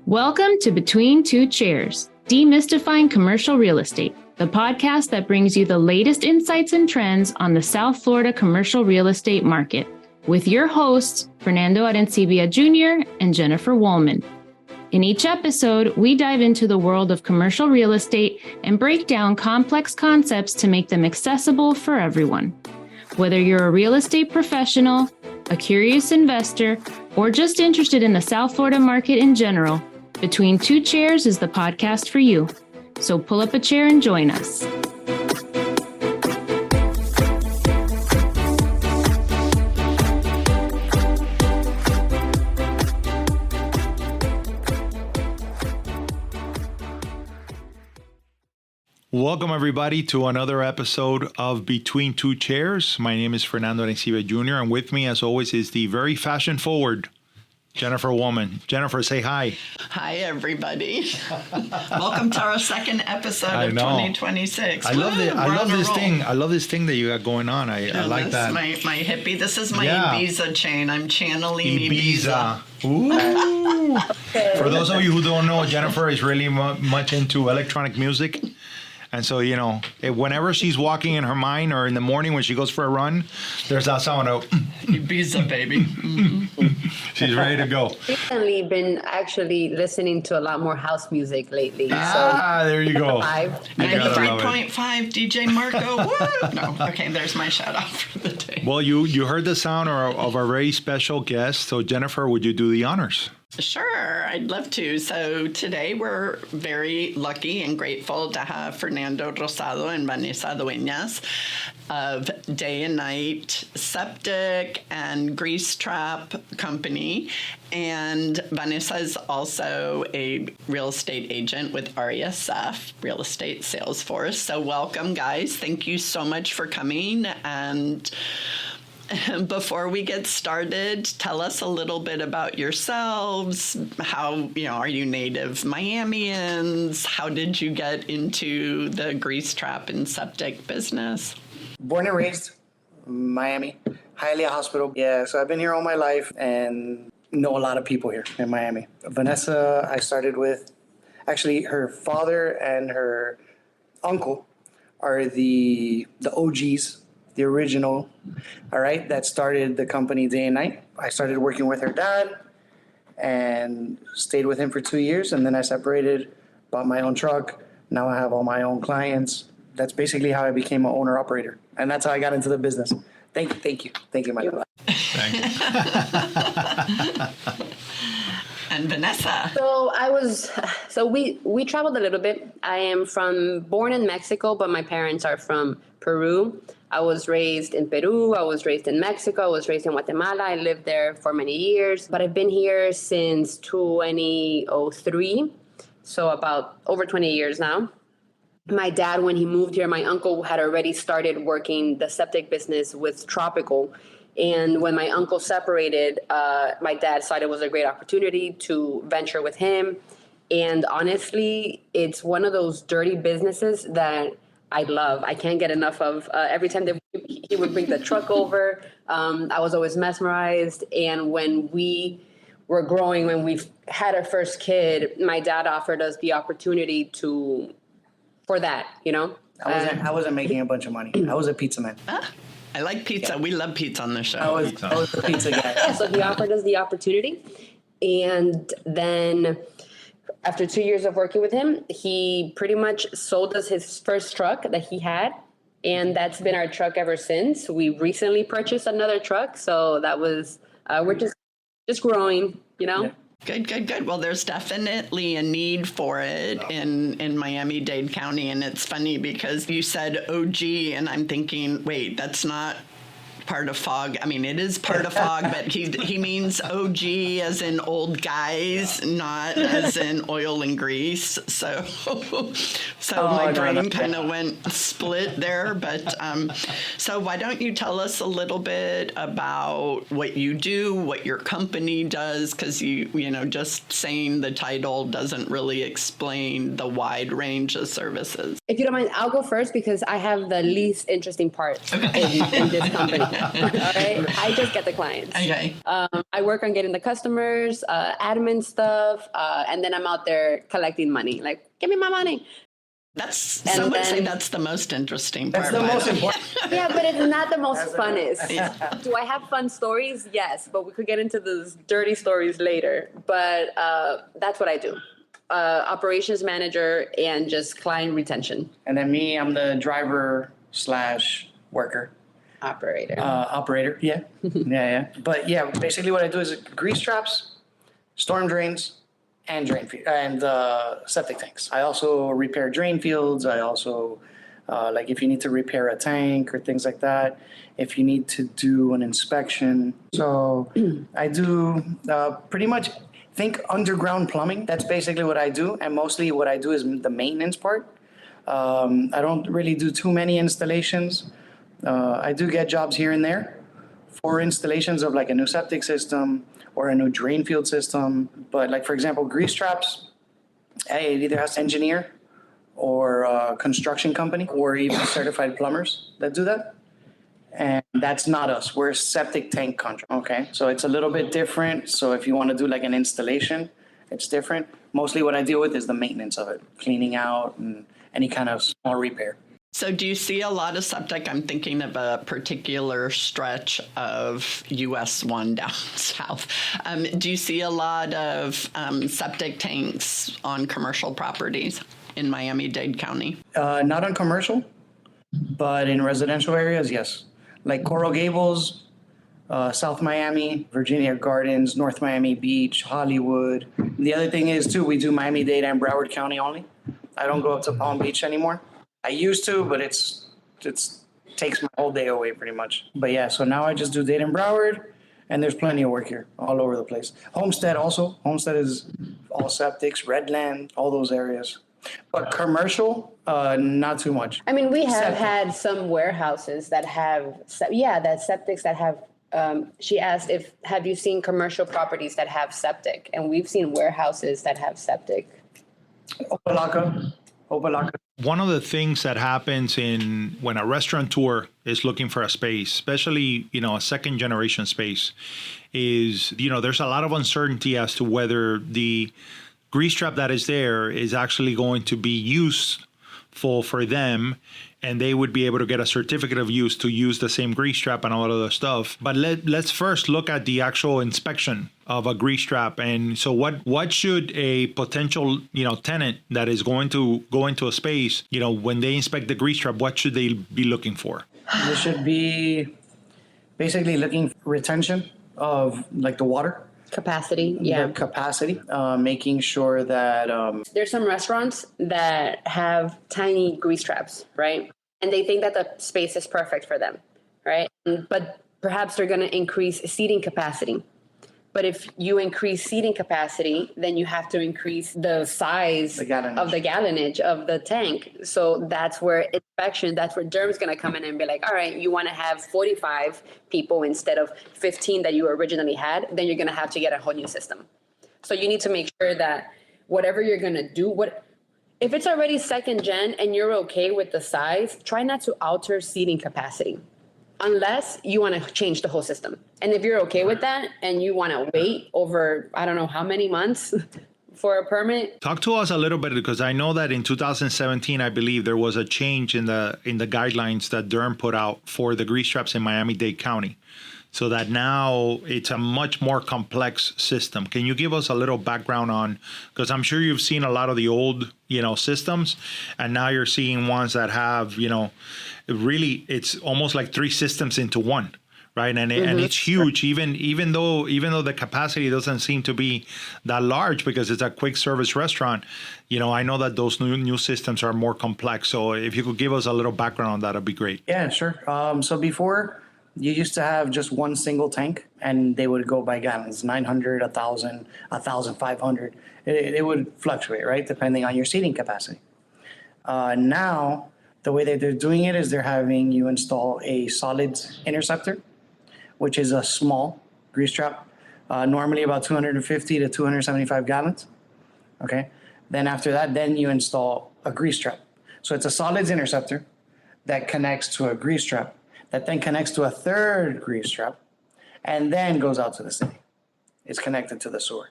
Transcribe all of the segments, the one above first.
Welcome to Between Two Chairs, Demystifying Commercial Real Estate, the podcast that brings you the latest insights and trends on the South Florida commercial real estate market, with your hosts, Fernando Arencibia Jr. and Jennifer Woolman. In each episode, we dive into the world of commercial real estate and break down complex concepts to make them accessible for everyone. Whether you're a real estate professional, a curious investor, or just interested in the South Florida market in general, Between Two Chairs is the podcast for you. So pull up a chair and join us. Welcome, everybody, to another episode of Between Two Chairs. My name is Fernando Arencibia Jr., and with me, as always, is the very fashion-forward Jennifer Woolman. Jennifer, say hi. Hi, everybody. Welcome to our second episode of 2026. I love this thing that you got going on. I like that. My hippie. This is my Ibiza chain. I'm channeling Ibiza. Ooh. For those of you who don't know, Jennifer is really much into electronic music. And so, you know, whenever she's walking in her mind or in the morning when she goes for a run, there's that sound of Ibiza, baby. She's ready to go. Recently been actually listening to a lot more house music lately. There you go. 93.5 DJ Marco. What? No, okay, there's my shout out for the day. Well, you heard the sound of our very special guest. So, Jennifer, would you do the honors? Sure, I'd love to. So today we're very lucky and grateful to have Fernando Rosado and Vanessa Dueñas of Day and Night Septic and Grease Trap Company. And Vanessa is also a real estate agent with RESF, Real Estate Sales Force. So welcome, guys. Thank you so much for coming. And before we get started, tell us a little bit about yourselves. How, are you native Miamians? How did you get into the grease trap and septic business? Born and raised Miami, Hialeah Hospital. Yeah, so I've been here all my life and know a lot of people here in Miami. Vanessa, I started with, actually her father and her uncle are the OGs. The original, all right, that started the company Day and Night. I started working with her dad and stayed with him for 2 years, and then I separated, bought my own truck. Now I have all my own clients. That's basically how I became an owner-operator, and that's how I got into the business. Thank you, my love. Thank you. And Vanessa. So we traveled a little bit. I am born in Mexico, but my parents are from Peru. I was raised in Peru. I was raised in Mexico. I was raised in Guatemala. I lived there for many years, but I've been here since 2003. So about over 20 years now. My dad, when he moved here, my uncle had already started working the septic business with Tropical. And when my uncle separated, my dad thought it was a great opportunity to venture with him. And honestly, it's one of those dirty businesses that I love. I can't get enough of. Every time that he would bring the truck over, I was always mesmerized. And when we were growing, when we had our first kid, my dad offered us the opportunity for that, I wasn't making a bunch of money. I was a pizza man. I like pizza. Yeah. We love pizza on the show. I was a pizza guy. Yeah, so he offered us the opportunity. And then after 2 years of working with him, he pretty much sold us his first truck that he had. And that's been our truck ever since. We recently purchased another truck. So that was, we're just growing, Yeah. Good. Well, there's definitely a need for it in Miami-Dade County. And it's funny because you said OG, and I'm thinking, wait, that's not part of FOG. I mean, it is part of FOG, but he means OG as in old guys, not as in oil and grease. So my brain kind of went split there. But so why don't you tell us a little bit about what you do, what your company does? Because just saying the title doesn't really explain the wide range of services. If you don't mind, I'll go first because I have the least interesting part in this company. right? I just get the clients. Okay. I work on getting the customers, admin stuff, and then I'm out there collecting money. Like, give me my money. Some would say that's the most interesting part. That's the most important. Yeah, but it's not the most funnest. Do I have fun stories? Yes, but we could get into those dirty stories later. But that's what I do. Operations manager and just client retention. And then me, I'm the driver / worker. Operator. Yeah. yeah. But yeah, basically what I do is grease traps, storm drains, and septic tanks. I also repair drain fields. I also, like if you need to repair a tank or things like that, if you need to do an inspection. So I do pretty much think underground plumbing. That's basically what I do. And mostly what I do is the maintenance part. I don't really do too many installations. I do get jobs here and there for installations of like a new septic system or a new drain field system. But like, for example, grease traps, it either has to engineer or a construction company or even certified plumbers that do that. And that's not us. We're a septic tank contract. Okay. So it's a little bit different. So if you want to do like an installation, it's different. Mostly what I deal with is the maintenance of it, cleaning out and any kind of small repair. So do you see a lot of septic? I'm thinking of a particular stretch of US 1 down south. Do you see a lot of septic tanks on commercial properties in Miami-Dade County? Not on commercial, but in residential areas, yes. Like Coral Gables, South Miami, Virginia Gardens, North Miami Beach, Hollywood. The other thing is, too, we do Miami-Dade and Broward County only. I don't go up to Palm Beach anymore. I used to, but it's takes my whole day away pretty much. But yeah, so now I just do Dade and Broward, and there's plenty of work here all over the place. Homestead also. Homestead is all septics, Redland, all those areas. But commercial, not too much. I mean, we have had some warehouses that have, septics that have, she asked have you seen commercial properties that have septic? And we've seen warehouses that have septic. Opalaka. One of the things that happens when a restaurateur is looking for a space, especially, a second generation space, is, there's a lot of uncertainty as to whether the grease trap that is there is actually going to be useful for them, and they would be able to get a certificate of use to use the same grease trap and all that other stuff. But let's first look at the actual inspection of a grease trap. And so what should a potential, tenant that is going to go into a space, when they inspect the grease trap, what should they be looking for? They should be basically looking for retention of like the water. Capacity, yeah. The capacity, making sure that... There's some restaurants that have tiny grease traps, right? And they think that the space is perfect for them, right? But perhaps they're going to increase seating capacity. But if you increase seating capacity, then you have to increase the size of the gallonage of the tank. So that's where Derm's going to come in and be like, all right, you want to have 45 people instead of 15 that you originally had, then you're going to have to get a whole new system. So you need to make sure that whatever you're going to do, if it's already second gen and you're okay with the size, try not to alter seating capacity. Unless you want to change the whole system. And if you're okay with that and you want to wait over, I don't know how many months for a permit. Talk to us a little bit, because I know that in 2017, I believe there was a change in the guidelines that Durham put out for the grease traps in Miami-Dade County. So that now it's a much more complex system. Can you give us a little background on, because I'm sure you've seen a lot of the old, systems, and now you're seeing ones that have, really, it's almost like 3 systems into one, right? And and it's huge, even though the capacity doesn't seem to be that large because it's a quick service restaurant. I know that those new systems are more complex. So if you could give us a little background on that, it'd be great. Yeah, sure. So before, you used to have just one single tank, and they would go by gallons, 900, 1,000, 1,500. It would fluctuate, right, depending on your seating capacity. Now, the way that they're doing it is they're having you install a solids interceptor, which is a small grease trap, normally about 250 to 275 gallons. Okay. Then after that, then you install a grease trap. So it's a solids interceptor that connects to a grease trap. that then connects to a third grease trap and then goes out to the city. It's connected to the sewer.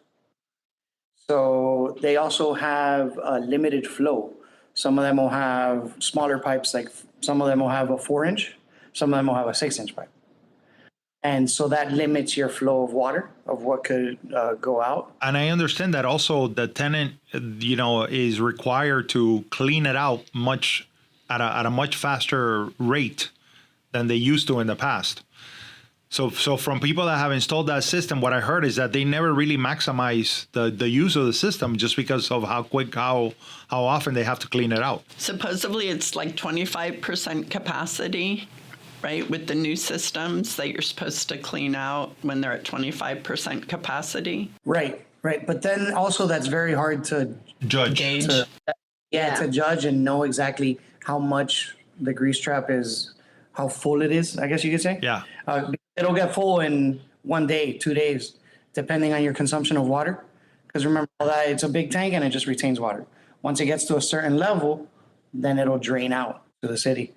So they also have a limited flow. Some of them will have smaller pipes, like some of them will have a 4-inch, some of them will have a 6-inch pipe. And so that limits your flow of water, of what could go out. And I understand that also the tenant, is required to clean it out at a much faster rate than they used to in the past. So from people that have installed that system, what I heard is that they never really maximize the use of the system just because of how often they have to clean it out. Supposedly it's like 25% capacity, right, with the new systems that you're supposed to clean out when they're at 25% capacity. Right. But then also that's very hard to Judge. Gauge. to judge and know exactly how much the grease trap is, how full it is, I guess you could say. Yeah. It'll get full in 1 day, 2 days, depending on your consumption of water. Because remember that it's a big tank and it just retains water. Once it gets to a certain level, then it'll drain out to the city.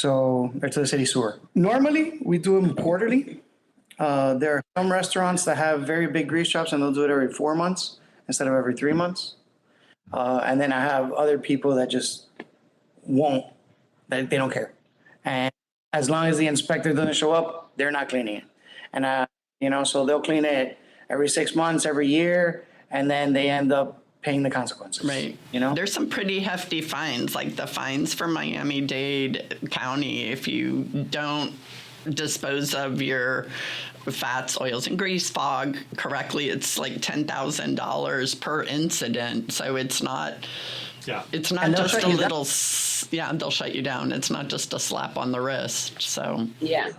Or to the city sewer. Normally, we do them quarterly. There are some restaurants that have very big grease traps and they'll do it every 4 months instead of every 3 months. And then I have other people that just won't, they don't care. And as long as the inspector doesn't show up, they're not cleaning it. And, so they'll clean it every 6 months, every year, and then they end up paying the consequences. Right. There's some pretty hefty fines, like the fines for Miami-Dade County. If you don't dispose of your fats, oils, and grease fog correctly, it's like $10,000 per incident. So it's not... Yeah. It's not just a little... they'll shut you down. It's not just a slap on the wrist. So... Yeah.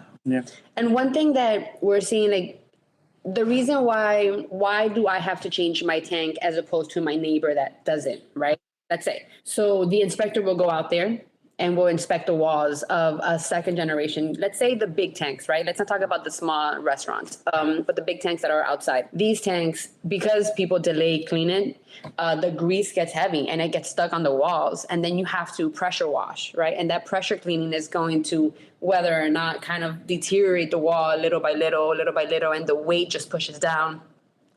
And one thing that we're seeing, like, the reason why do I have to change my tank as opposed to my neighbor that doesn't, right? Let's say. So the inspector will go out there and will inspect the walls of a second generation, let's say the big tanks, right? Let's not talk about the small restaurants, but the big tanks that are outside. These tanks, because people delay clean it, the grease gets heavy and it gets stuck on the walls, and then you have to pressure wash, right? And that pressure cleaning is going to whether or not kind of deteriorate the wall little by little, and the weight just pushes down.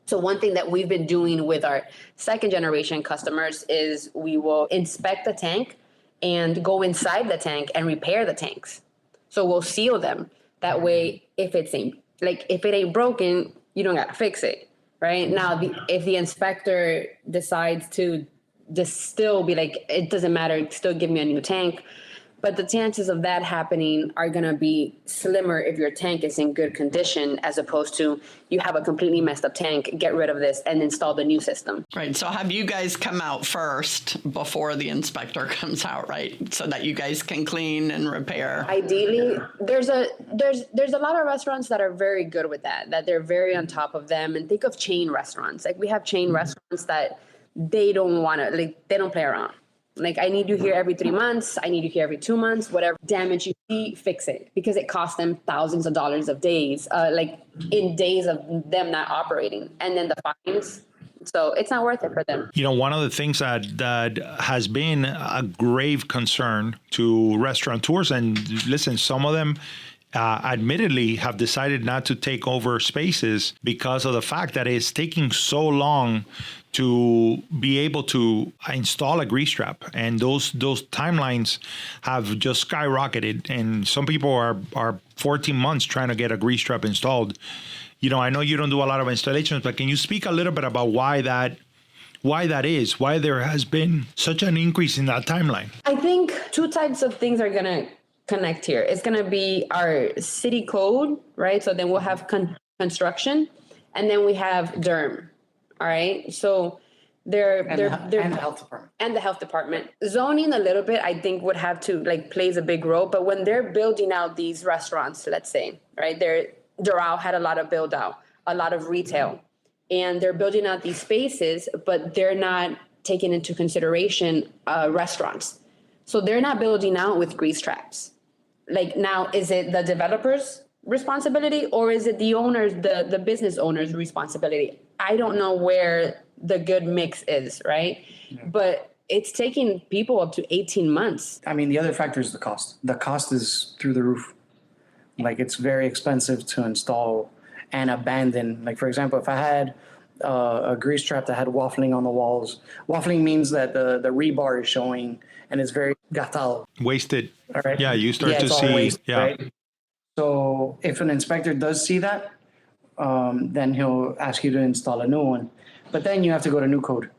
So one thing that we've been doing with our second generation customers is we will inspect the tank and go inside the tank and repair the tanks. So we'll seal them. That way, if it ain't broken, you don't gotta fix it, right? Now, if the inspector decides to just still be like, it doesn't matter, still give me a new tank, but the chances of that happening are gonna be slimmer if your tank is in good condition, as opposed to you have a completely messed up tank, get rid of this and install the new system. Right. So have you guys come out first before the inspector comes out, right? So that you guys can clean and repair. Ideally, there's a lot of restaurants that are very good with that they're very on top of them. And think of chain restaurants. Like, we have chain restaurants that they don't play around. Like, I need you here every 3 months. I need you here every 2 months. Whatever damage you see, fix it. Because it costs them thousands of dollars of days, in days of them not operating. And then the fines. So it's not worth it for them. One of the things that has been a grave concern to restaurateurs, and listen, some of them admittedly have decided not to take over spaces because of the fact that it's taking so long to be able to install a grease trap, and those timelines have just skyrocketed, and some people are 14 months trying to get a grease trap installed. I know you don't do a lot of installations, but can you speak a little bit about why that is, why there has been such an increase in that timeline? I think two types of things are gonna connect here. It's gonna be our city code, right? So then we'll have construction, and then we have DERM. All right. So and the health department. And the health department. Zoning a little bit, I think, would have to plays a big role. But when they're building out these restaurants, let's say, right, derail had a lot of build out, a lot of retail, and they're building out these spaces, but they're not taking into consideration restaurants. So they're not building out with grease traps. Now, is it the developer's responsibility, or is it the owner's, the business owner's responsibility? I don't know where the good mix is, right? Yeah. But it's taking people up to 18 months. I mean, the other factor is the cost. The cost is through the roof. Like it's very expensive to install and abandon. Like for example, if I had a grease trap that had waffling on the walls, waffling means that the rebar is showing and it's very gastado. Wasted. All right. Yeah, you start to it's all see. waste, Yeah. right? So if an inspector does see that, then he'll ask you to install a new one. But then you have to go to new code,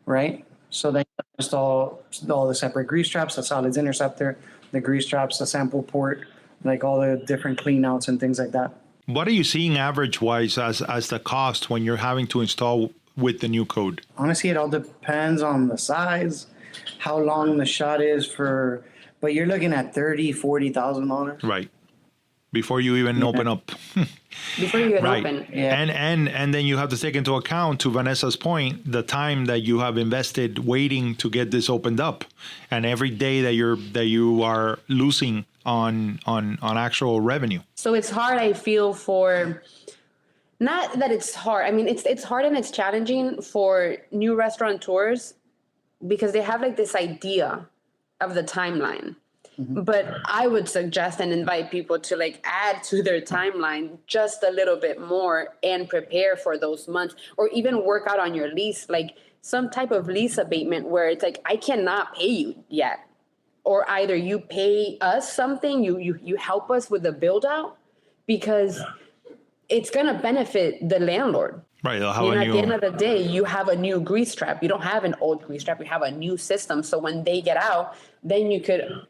right? So then you install all the separate grease traps, the solids interceptor, the grease traps, the sample port, like all the different clean outs and things like that. What are you seeing average wise as the cost when you're having to install with the new code? Honestly, it all depends on the size, how long the shot is for, but you're looking at $30,000-$40,000. Right. Before you even open up. Before you get Right. open. Yeah. And then you have to take into account, to Vanessa's point, the time that you have invested waiting to get this opened up, and every day that you are losing on actual revenue. So it's hard, I feel, for, not that it's hard. I mean, it's hard and it's challenging for new restaurateurs because they have like this idea of the timeline. But I would suggest and invite people to like add to their timeline just a little bit more and prepare for those months, or even work out on your lease, like some type of lease abatement where it's like, I cannot pay you yet. Or either you pay us something, you help us with the build out, because it's going to benefit the landlord. Right. They'll have You know, a at the end new. of the day, you have a new grease trap. You don't have an old grease trap. You have a new system. So when they get out, then you could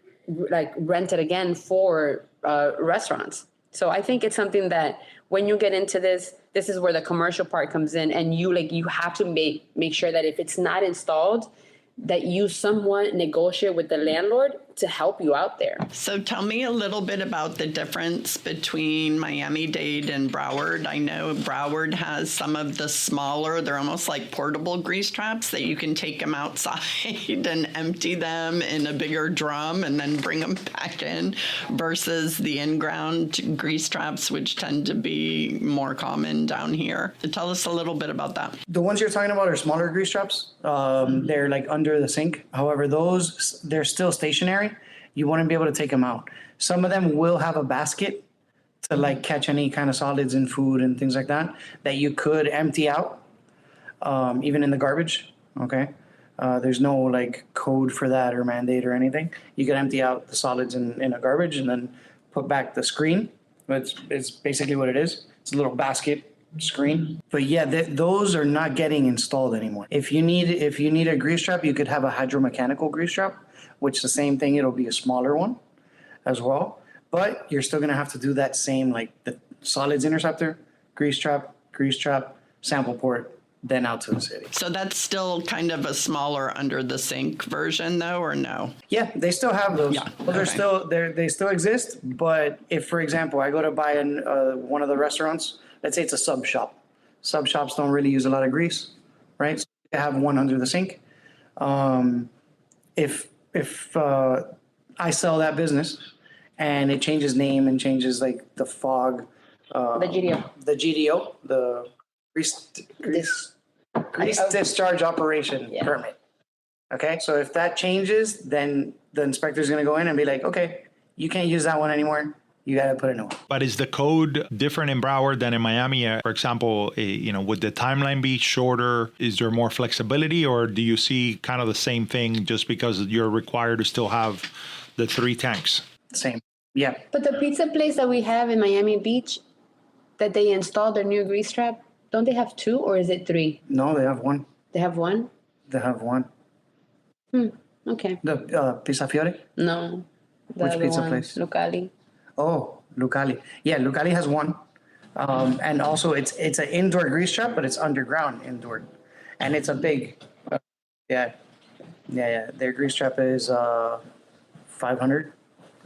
like rent it again for restaurants. So I think it's something that when you get into this is where the commercial part comes in, and you have to make sure that if it's not installed, that you somewhat negotiate with the landlord to help you out there. So tell me a little bit about the difference between Miami-Dade and Broward. I know Broward has some of the smaller, they're almost like portable grease traps that you can take them outside and empty them in a bigger drum and then bring them back in, versus the in-ground grease traps, which tend to be more common down here. Tell us a little bit about that. The ones you're talking about are smaller grease traps. They're like under the sink. However, those, they're still stationary. You wouldn't be able to take them out. Some of them will have a basket to like catch any kind of solids in food and things like that you could empty out, even in the garbage. Okay. There's no like code for that or mandate or anything. You could empty out the solids in a garbage and then put back the screen. It's basically what it is. It's a little basket screen. But yeah, those are not getting installed anymore. If you need a grease trap, you could have a hydromechanical grease trap, which the same thing, it'll be a smaller one as well. But you're still gonna have to do that same, like the solids interceptor, grease trap, sample port, then out to the city. So that's still kind of a smaller under the sink version though, or no? Yeah, they still have those. Yeah, Those are okay. still there. They still exist. But if, for example, I go to buy one of the restaurants, let's say it's a sub shop. Sub shops don't really use a lot of grease, right? So they have one under the sink. If I sell that business and it changes name and changes like the FOG, The GDO. the grease discharge operation Yeah. permit. Okay, so if that changes, then the inspector's gonna go in and be like, okay, you can't use that one anymore. You gotta put a new one. But is the code different in Broward than in Miami? For example, would the timeline be shorter? Is there more flexibility, or do you see kind of the same thing just because you're required to still have the 3 tanks? Same. Yeah. But the pizza place that we have in Miami Beach, that they installed their new grease trap, don't they have 2 or is it 3? No, they have one. They have 1? They have one. Okay. The Pizza Fiore? No. The Which other pizza one, place? Lucali. Oh, Lucali. Yeah, Lucali has one. And also it's an indoor grease trap, but it's underground indoor. And it's a big, yeah. Their grease trap is 500.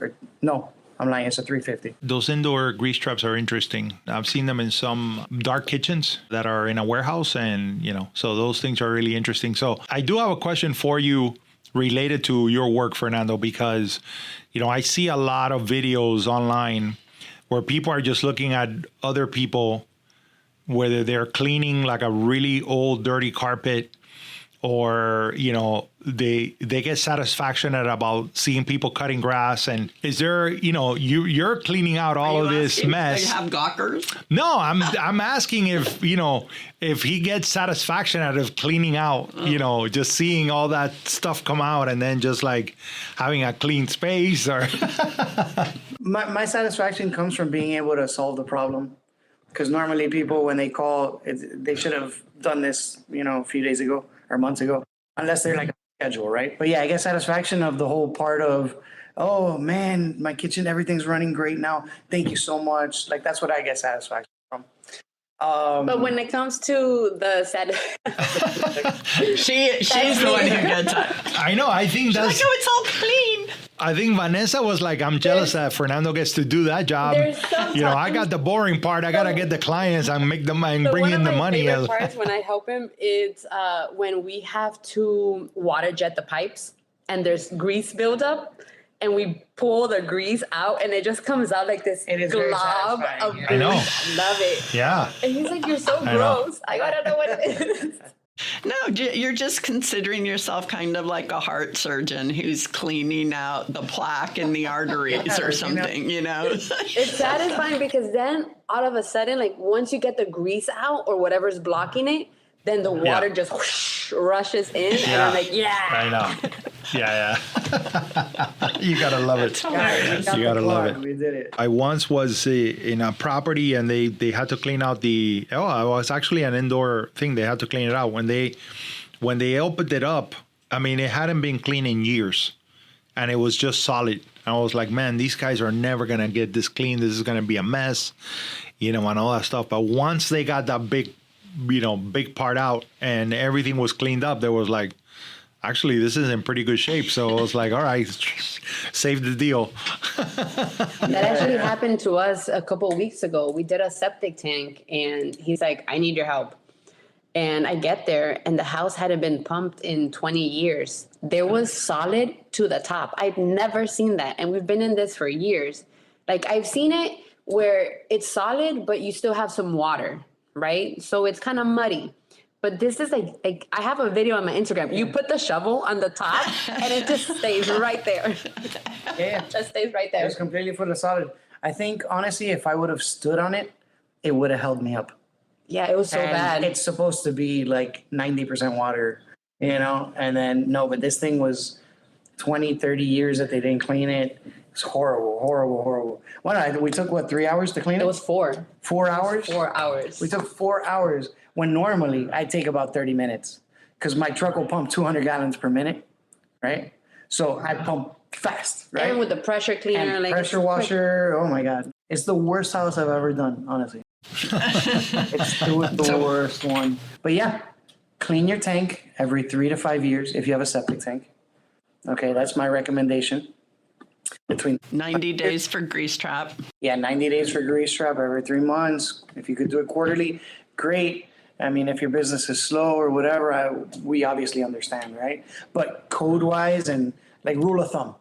Or no, I'm lying. It's a 350. Those indoor grease traps are interesting. I've seen them in some dark kitchens that are in a warehouse, and so those things are really interesting. So I do have a question for you related to your work, Fernando, because I see a lot of videos online where people are just looking at other people, whether they're cleaning like a really old dirty carpet, or, you know, they get satisfaction at about seeing people cutting grass? And is there, you know, you're cleaning out all of this mess. Do you have gawkers? No, I'm asking if, you know, if he gets satisfaction out of cleaning out, you know, just seeing all that stuff come out and then just like having a clean space or. My satisfaction comes from being able to solve the problem. Because normally people, when they call, they should have done this, you know, a few days ago or months ago, unless they're like a schedule, right? But yeah, I get satisfaction of the whole part of, oh man, my kitchen, everything's running great now. Thank you so much. Like, that's what I get satisfaction from. But when it comes to the she's the one who gets it. I know. I think that's. Like, oh, it's all clean. I think Vanessa was like, I'm jealous that Fernando gets to do that job. You know, I got the boring part. I got to get the clients and make them and bring in the money. One of my favorite parts when I help him is when we have to water jet the pipes and there's grease buildup and we pull the grease out and it just comes out like this glob of grease. I know. I love it. Yeah. And he's like, you're so gross. I got to know what it is. No, you're just considering yourself kind of like a heart surgeon who's cleaning out the plaque in the arteries or something, you know? It's satisfying because then all of a sudden, like once you get the grease out or whatever's blocking it, then the water just whoosh, rushes in and I'm like, I know. Yeah. You got to love it. You got to love it. We did it. I once was in a property and they had to clean out it was actually an indoor thing. They had to clean it out. When they opened it up, I mean, it hadn't been cleaned in years and it was just solid. I was like, man, these guys are never going to get this clean. This is going to be a mess, you know, and all that stuff. But once they got that big part out and everything was cleaned up, there was like, actually, this is in pretty good shape. So I was like, all right, save the deal. That actually happened to us a couple of weeks ago. We did a septic tank and he's like, I need your help. And I get there and the house hadn't been pumped in 20 years. There was solid to the top. I've never seen that. And we've been in this for years. Like I've seen it where it's solid, but you still have some water, right? So it's kind of muddy. But this is like I have a video on my Instagram. You put the shovel on the top and it just stays right there. Yeah. It just stays right there. It was completely full of solid. I think, honestly, if I would have stood on it, it would have held me up. Yeah, it was so bad. It's supposed to be like 90% water, you know? And then, no, but this thing was 20, 30 years that they didn't clean it. It's horrible. We took, 3 hours to clean it? It was 4. 4 hours? 4 hours. We took 4 hours when normally I take about 30 minutes because my truck will pump 200 gallons per minute, right? So I pump fast, right? And with the pressure cleaner. And pressure washer, oh my God. It's the worst house I've ever done, honestly. It's the worst one. But yeah, clean your tank every 3 to 5 years if you have a septic tank. Okay, that's my recommendation. Between 90 days for grease trap. Yeah, 90 days for grease trap every 3 months. If you could do it quarterly, great. I mean, if your business is slow or whatever, we obviously understand, right? But code-wise and like rule of thumb,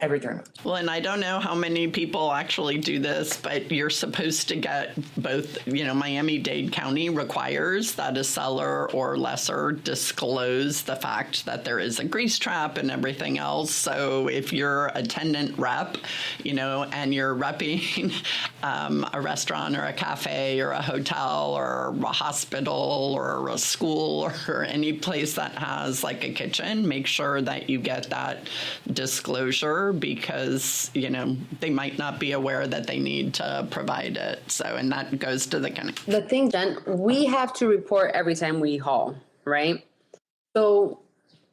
every 3 months. Well, and I don't know how many people actually do this, but you're supposed to get both, you know, Miami-Dade County requires that a seller or lessor disclose the fact that there is a grease trap and everything else. So if you're a tenant rep, you know, and you're repping a restaurant or a cafe or a hotel or a hospital or a school or any place that has like a kitchen, make sure that you get that disclosure, because, you know, they might not be aware that they need to provide it. So, and that goes to the county. The thing done, we have to report every time we haul, right? So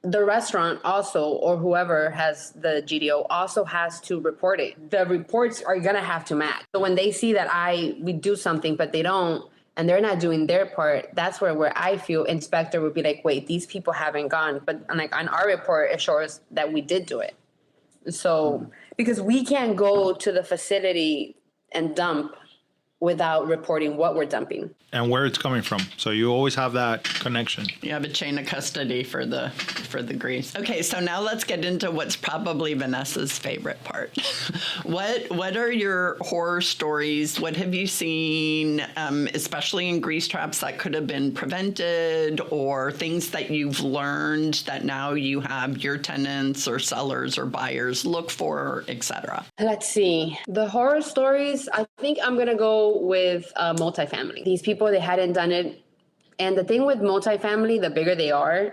the restaurant also, or whoever has the GDO, also has to report it. The reports are going to have to match. So when they see that we do something, but they don't, and they're not doing their part, that's where I feel inspector would be like, wait, these people haven't gone. But like on our report, it shows that we did do it. So, because we can't go to the facility and dump without reporting what we're dumping. And where it's coming from. So you always have that connection. You have a chain of custody for the grease. Okay, so now let's get into what's probably Vanessa's favorite part. What are your horror stories? What have you seen, especially in grease traps, that could have been prevented, or things that you've learned that now you have your tenants or sellers or buyers look for, etc.? Let's see. The horror stories, I think I'm going to go with multifamily. These people, they hadn't done it. And the thing with multifamily, the bigger they are,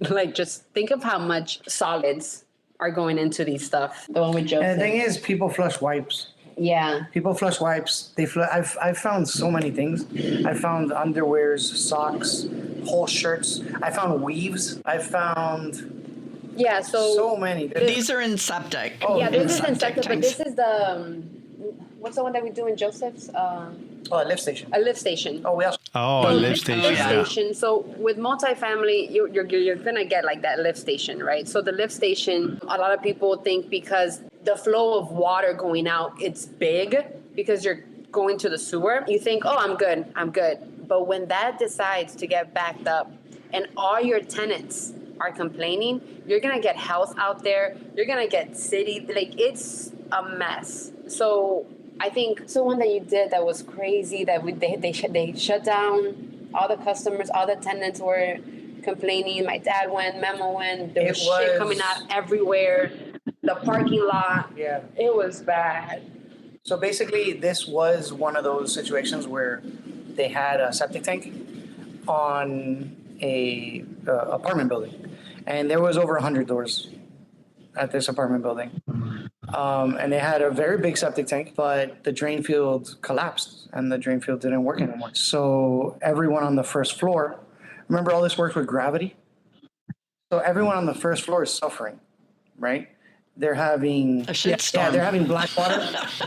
like just think of how much solids are going into these stuff. The one with Joseph. And the thing is, people flush wipes. Yeah. People flush wipes. I've found so many things. I found underwears, socks, whole shirts. I found weaves. I found Yeah, so many. These are in septic. Oh, yeah, this is in septic, but tanks. this is the, what's the one that we do in Joseph's? a lift station. A lift station. Oh, we also. Oh, a lift station. Lift Yeah. station. So with multifamily, you're gonna get like that lift station, right? So the lift station, a lot of people think because the flow of water going out, it's big because you're going to the sewer. You think, oh, I'm good. But when that decides to get backed up, and all your tenants are complaining, you're gonna get health out there. You're gonna get city, like it's a mess. So I think someone that you did that was crazy that they shut down all the customers, all the tenants were complaining. My dad went, Memo went, there was shit coming out everywhere. The parking lot, Yeah. it was bad. So basically, this was one of those situations where they had a septic tank on a apartment building, and there was over 100 doors at this apartment building. And they had a very big septic tank, but the drain field collapsed and the drain field didn't work anymore. So everyone on the first floor, remember all this works with gravity? So everyone on the first floor is suffering, right? They're having A shitstorm. Yeah, they're having black water. This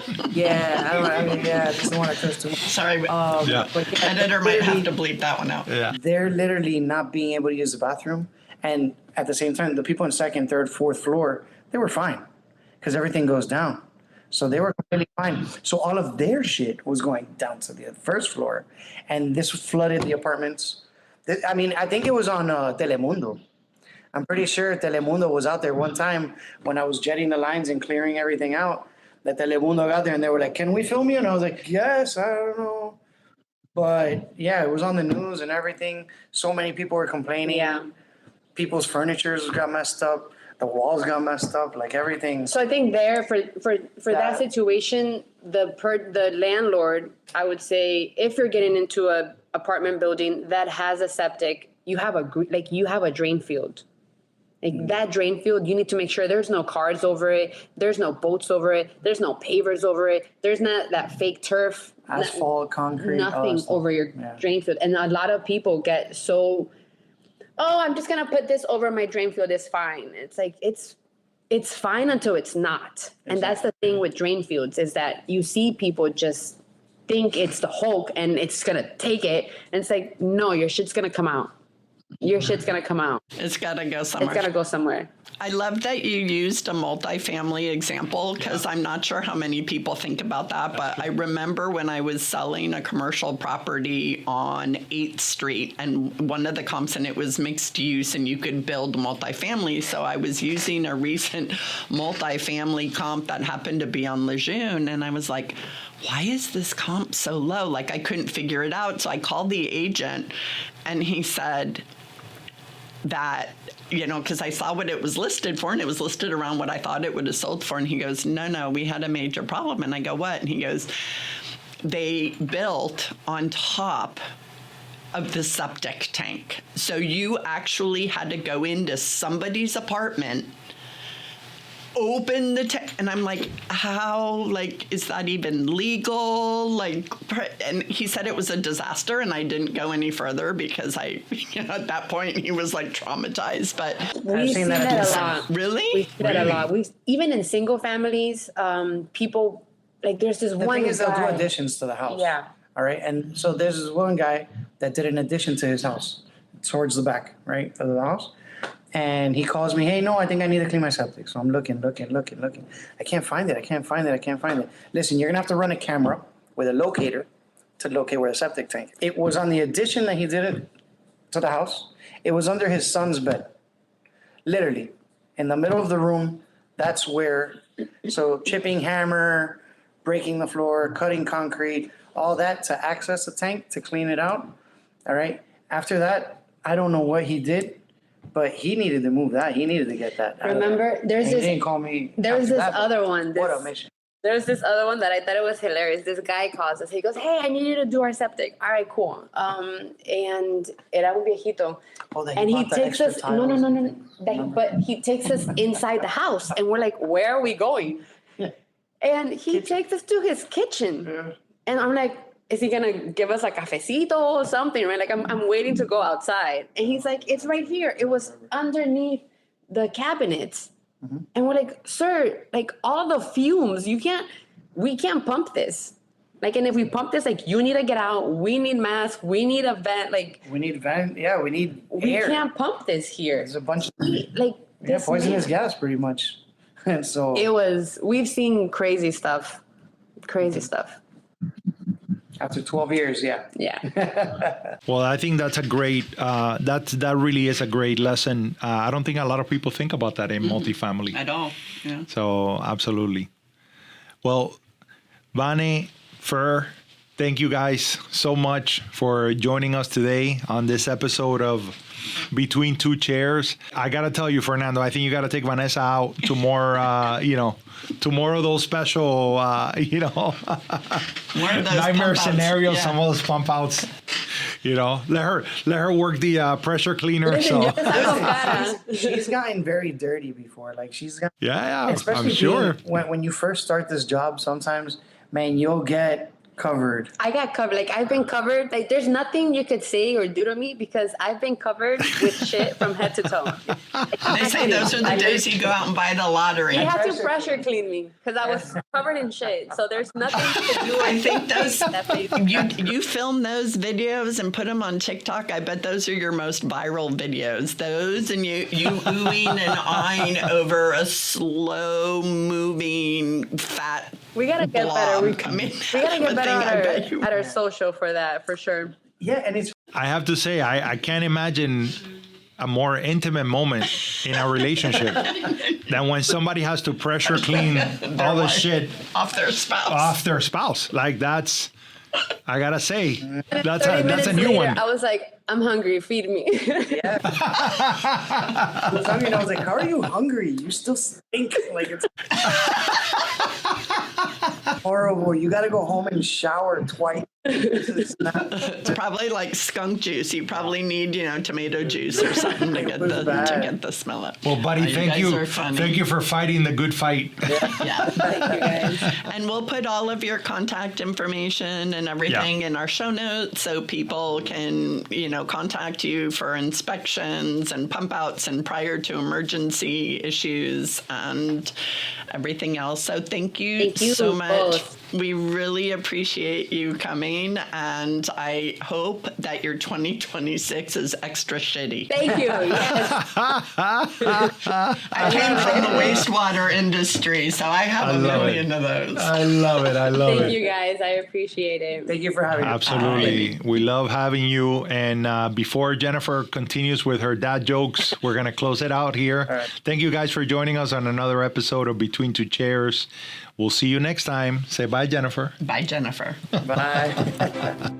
is the one I chose to. Sorry, Yeah. But editor might have to bleep that one out. Yeah. they're literally not being able to use the bathroom, and at the same time, the people on second, third, fourth floor, they were fine because everything goes down. So they were completely fine. So all of their shit was going down to the first floor, and this flooded the apartments. I mean, I think it was on Telemundo. I'm pretty sure Telemundo was out there one time when I was jetting the lines and clearing everything out. That Telemundo got there and they were like, "Can we film you?" And I was like, "Yes, I don't know." But yeah, it was on the news and everything. So many people were complaining. Yeah. People's furnitures got messed up. The walls got messed up. Like everything. So I think there for that situation, the landlord, I would say, if you're getting into a apartment building that has a septic, you have a drain field. Like that drain field, you need to make sure there's no cars over it, there's no boats over it, there's no pavers over it, there's not that fake turf, Asphalt, concrete, all that nothing stuff. over your Yeah. drain field. And a lot of people get so, oh, I'm just gonna put this over my drain field, it's fine. It's like it's fine until it's not. And that's the thing with drain fields, is that you see people just think it's the Hulk and it's gonna take it, and it's like, no, your shit's gonna come out. Your shit's gonna come out. It's got to go somewhere. It's gotta go somewhere. I love that you used a multifamily example, because I'm not sure how many people think about that, but I remember when I was selling a commercial property on 8th Street, and one of the comps in it was mixed use and you could build multifamily. So I was using a recent multifamily comp that happened to be on Lejeune, and I was like, why is this comp so low? Like, I couldn't figure it out. So I called the agent and he said that, because I saw what it was listed for, and it was listed around what I thought it would have sold for. And he goes, no, we had a major problem. And I go, what? And he goes, they built on top of the septic tank. So you actually had to go into somebody's apartment, open the tank, and I'm like, how, is that even legal? And he said it was a disaster, and I didn't go any further because at that point he was traumatized. But We've seen that a lot. Really? We see that a lot. Even in single families, people, there's this The one thing is, they'll do guy. additions to the house. Yeah. All right. And so there's this one guy that did an addition to his house towards the back, right, of the house. And he calls me, hey, no, I think I need to clean my septic. So I'm looking. I can't find it. Listen, you're going to have to run a camera with a locator to locate where the septic tank. It was on the addition that he did it to the house. It was under his son's bed, literally in the middle of the room. That's where, so chipping hammer, breaking the floor, cutting concrete, all that to access the tank, to clean it out. All right. After that, I don't know what he did, but he needed to move that. He needed to get that. Remember, there's He this. didn't call me. There's after this that, but other one. What a mission. There's this other one that I thought it was hilarious. This guy calls us. He goes, "Hey, I need you to do our septic." All right, cool. And era un viejito. Oh, that And he bought the takes extra us. No. tiles. But he takes us inside the house, and we're like, "Where are we going?" And he takes us to his kitchen, and I'm like, "Is he gonna give us a cafecito or something?" Right? Like I'm waiting to go outside, and he's like, "It's right here. It was underneath the cabinets." And we're like, "Sir, like all the fumes, we can't pump this. Like, and if we pump this, like you need to get out. We need masks. We need a vent. Like We need van. Yeah, we need we air. can't pump this here. There's a bunch of Like this poisonous man- gas, pretty much. And so We've seen crazy stuff. Crazy stuff. after 12 years, yeah. Yeah. Well, I think that's a great, that really is a great lesson. I don't think a lot of people think about that in multifamily. At all. Yeah. So absolutely. Well, Vane, Fer, thank you guys so much for joining us today on this episode of Between Two Chairs. I got to tell you, Fernando, I think you got to take Vanessa out to more, to more of those special, More of those nightmare pump outs. scenarios, Yeah. some of those pump outs. Let her work the pressure cleaner. So She's gotten very dirty before. Like she's got, yeah, especially I'm sure. when you first start this job, sometimes, man, you'll get covered. I got covered. Like I've been covered. Like there's nothing you could say or do to me because I've been covered with shit from head to toe. They say those are the days you go out and buy the lottery. He had to pressure clean me because I was covered in shit. So there's nothing you can do. I think those That face. you film those videos and put them on TikTok. I bet those are your most viral videos. Those and you oohing and eyeing over a slow moving fat. We gotta get blob better. We coming gotta out of get a better thing. I bet you at our will. social for that, for sure. Yeah, and it's I have to say, I can't imagine a more intimate moment in our relationship than when somebody has to pressure clean all the wife. shit Off their spouse. off their spouse. Like that's, I gotta say, that's 30 a minutes new later, one. I was like, I'm hungry. Feed me. I mean, I was like, how are you hungry? You still stink. Like it's horrible. You got to go home and shower twice. It's not, It's probably like skunk juice. You probably need, tomato juice or something to get was bad. the smell up. Well, buddy, thank guys you. are funny. Thank you for fighting the good fight. Yeah. Thank you guys. And we'll put all of your contact information and everything in our show notes so people can, contact you for inspections and pump outs and prior to emergency issues and everything else. So thank you so much. both. We really appreciate you coming, and I hope that your 2026 is extra shitty. Thank you. Yes. I came from the wastewater industry, so I have a love million of those. I love it. I love Thank it. you guys. I appreciate it. thank you for having me. Absolutely. We love having you. And before Jennifer continues with her dad jokes, we're going to close it out here. right. Thank you guys for joining us on another episode of Between Two Chairs. We'll see you next time. Say bye, Jennifer. Bye, Jennifer. Bye.